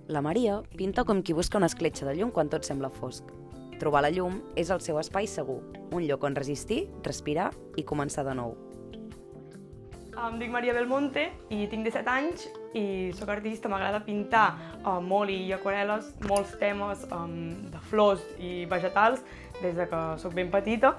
La Maria pinta com qui busca una escletxa de llum quan tot sembla fosc. Trobar la llum és el seu espai segur, un lloc on resistir, respirar i començar de nou. Em dic Maria Belmonte i tinc 17 anys i sóc artista, m'agrada pintar amb oli i aquarel·les, molts temes de flors i vegetals des de que sóc ben petita.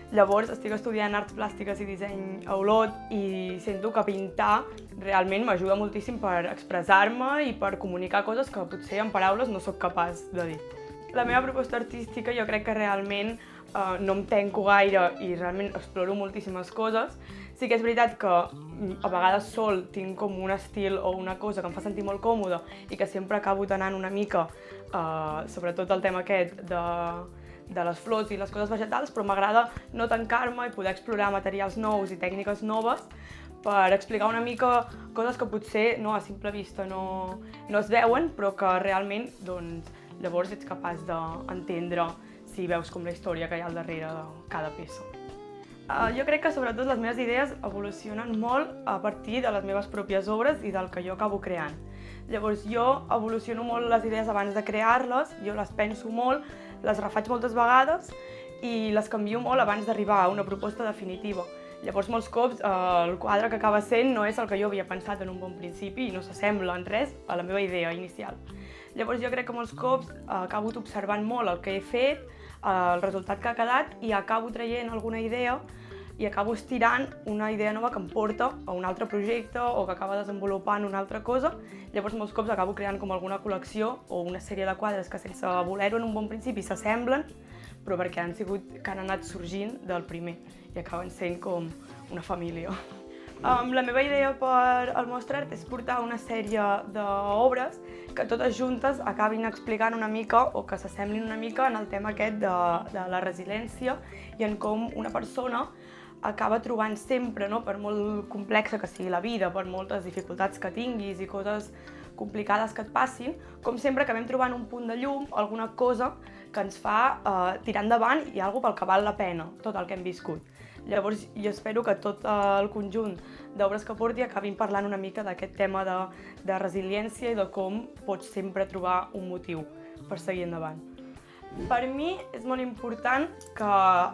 Llavors estic estudiant arts plàstiques i disseny a Olot i sento que pintar realment m'ajuda moltíssim per expressar-me i per comunicar coses que potser en paraules no sóc capaç de dir. La meva proposta artística jo crec que realment no em tanco gaire i realment exploro moltíssimes coses. Sí que és veritat que a vegades sol tinc com un estil o una cosa que em fa sentir molt còmoda i que sempre acabo anant una mica, sobretot el tema aquest de les flors i les coses vegetals, però m'agrada no tancar-me i poder explorar materials nous i tècniques noves per explicar una mica coses que potser a simple vista no es veuen, però que realment llavors ets capaç d'entendre si veus com la història que hi ha al darrere de cada peça. Jo crec que sobretot les meves idees evolucionen molt a partir de les meves pròpies obres i del que jo acabo creant. Llavors jo evoluciono molt les idees abans de crear-les, jo les penso molt, les refaig moltes vegades i les canvio molt abans d'arribar a una proposta definitiva. Llavors molts cops el quadre que acaba sent no és el que jo havia pensat en un bon principi i no s'assembla en res a la meva idea inicial. Llavors jo crec que molts cops acabo observant molt el que he fet, el resultat que ha quedat i acabo traient alguna idea i acabo estirant una idea nova que em porta a un altre projecte o que acaba desenvolupant una altra cosa. Llavors molts cops acabo creant com alguna col·lecció o una sèrie de quadres que sense voler-ho en un bon principi s'assemblen, però perquè han anat sorgint del primer i acaben sent com una família. La meva idea per al Mostra Art és portar una sèrie d'obres que totes juntes acabin explicant una mica o que s'assemblin una mica en el tema aquest de la resiliència i en com una persona acaba trobant sempre, per molt complexa que sigui la vida, per moltes dificultats que tinguis i coses complicades que et passin, com sempre acabem trobant un punt de llum, alguna cosa que ens fa tirar endavant i alguna pel que val la pena, tot el que hem viscut. Llavors jo espero que tot el conjunt d'obres que porti acabin parlant una mica d'aquest tema de resiliència i de com pots sempre trobar un motiu per seguir endavant. Per mi és molt important que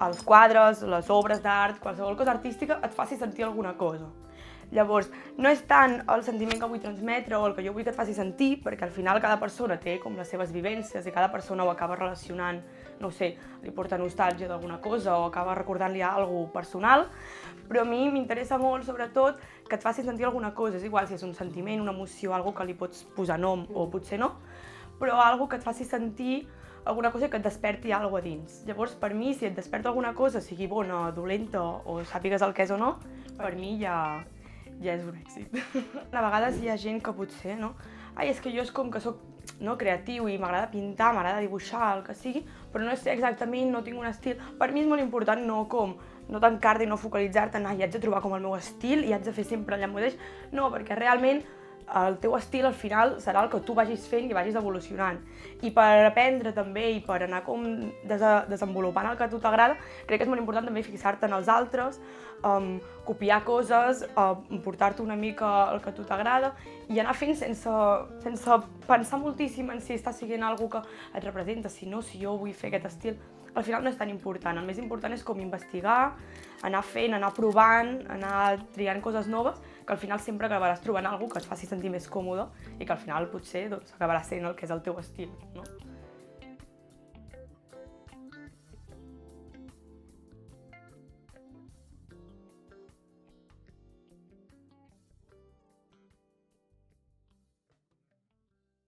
els quadres, les obres d'art, qualsevol cosa artística et faci sentir alguna cosa. Llavors, no és tant el sentiment que vull transmetre o el que jo vull que et faci sentir, perquè al final cada persona té com les seves vivències i cada persona ho acaba relacionant, no ho sé, li porta nostàlgia d'alguna cosa o acaba recordant-li alguna cosa personal, però a mi m'interessa molt, sobretot, que et faci sentir alguna cosa. És igual si és un sentiment, una emoció, alguna que li pots posar nom o potser no, però alguna que et faci sentir alguna cosa que et desperti alguna cosa a dins. Llavors, per mi, si et desperta alguna cosa, sigui bona, dolenta o sàpigues el que és o no, per mi ja és un èxit. A vegades hi ha gent que potser, és que jo és com que soc creatiu i m'agrada pintar, m'agrada dibuixar, el que sigui, però no sé exactament, no tinc un estil. Per mi és molt important no tancar-te i no focalitzar-te en haig de trobar com el meu estil i haig de fer sempre allà mateix. No, perquè realment el teu estil al final serà el que tu vagis fent i vagis evolucionant. I per aprendre també i per anar com desenvolupant el que a tu t'agrada, crec que és molt important també fixar-te en els altres, copiar coses, portar-te una mica el que a tu t'agrada i anar fent sense pensar moltíssim en si està sent alguna que et representa, si jo vull fer aquest estil. Al final no és tan important, el més important és com investigar, anar fent, anar provant, anar triant coses noves, que al final sempre acabaràs trobant alguna que et faci sentir més còmode i que al final potser acabarà sent el que és el teu estil.